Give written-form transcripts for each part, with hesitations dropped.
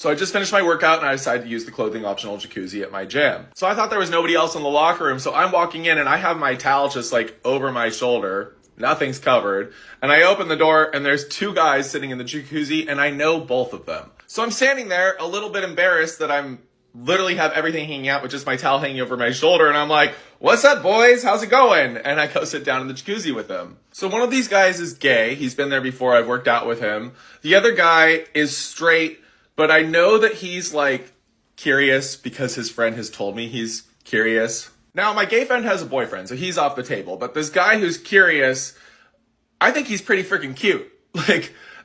So I just finished my workout and I decided to use the clothing optional jacuzzi at my gym. So I thought there was nobody else in the locker room, so I'm walking in and I have my towel just like over my shoulder. Nothing's covered. And I open the door and there's two guys sitting in the jacuzzi and I know both of them. So I'm standing there a little bit embarrassed that I'm literally have everything hanging out with just my towel hanging over my shoulder, and I'm like, what's up, boys? How's it going? And I go sit down in the jacuzzi with them. So one of these guys is gay. He's been there before. I've worked out with him. The other guy is straight, but I know that he's like curious because his friend has told me he's curious. Now, my gay friend has a boyfriend, so he's off the table. But this guy who's curious, I think he's pretty freaking cute.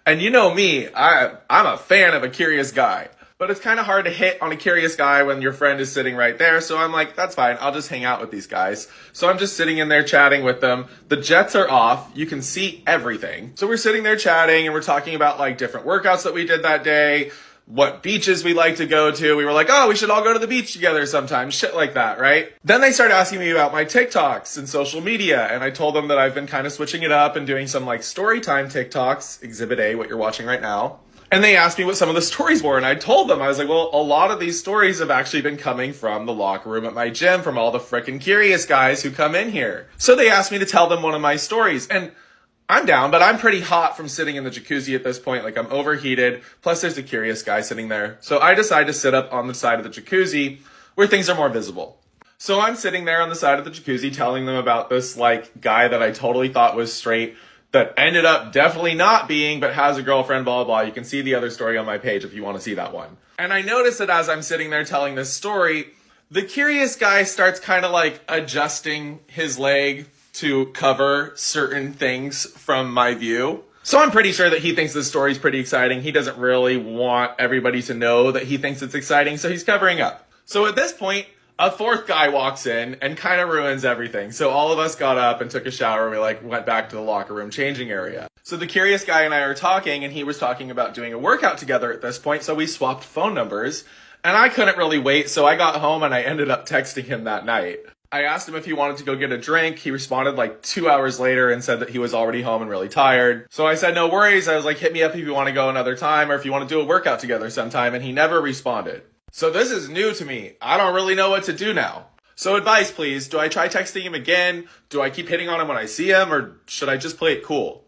And you know me, I'm a fan of a curious guy. But it's kind of hard to hit on a curious guy when your friend is sitting right there. So I'm like, that's fine. I'll just hang out with these guys. So I'm just sitting in there chatting with them. The jets are off. You can see everything. So we're sitting there chatting and we're talking about like different workouts that we did that day, what beaches we like to go to. We were like, oh, we should all go to the beach together sometime. Shit like that, right? Then they started asking me about my TikToks and social media. And I told them that I've been kind of switching it up and doing some like story time TikToks, Exhibit A, what you're watching right now. And they asked me what some of the stories were, and I told them, I was like, well, a lot of these stories have actually been coming from the locker room at my gym, from all the frickin' curious guys who come in here. So they asked me to tell them one of my stories, and I'm down, but I'm pretty hot from sitting in the jacuzzi at this point. Like, I'm overheated, plus there's a curious guy sitting there. So I decided to sit up on the side of the jacuzzi where things are more visible. So I'm sitting there on the side of the jacuzzi telling them about this, like, guy that I totally thought was straight, that ended up definitely not being, but has a girlfriend, blah, blah, blah. You can see the other story on my page if you want to see that one. And I noticed that as I'm sitting there telling this story, the curious guy starts kind of like adjusting his leg to cover certain things from my view. So I'm pretty sure that he thinks this story's pretty exciting. He doesn't really want everybody to know that he thinks it's exciting, so he's covering up. So at this point, a fourth guy walks in and kind of ruins everything. So all of us got up and took a shower. We went back to the locker room changing area. So the curious guy and I are talking, and he was talking about doing a workout together at this point. So we swapped phone numbers, and I couldn't really wait. So I got home and I ended up texting him that night. I asked him if he wanted to go get a drink. He responded like 2 hours later and said that he was already home and really tired. So I said, no worries. I was like, hit me up if you want to go another time or if you want to do a workout together sometime. And he never responded. So this is new to me. I don't really know what to do now. So advice, please. Do I try texting him again? Do I keep hitting on him when I see him? Or should I just play it cool?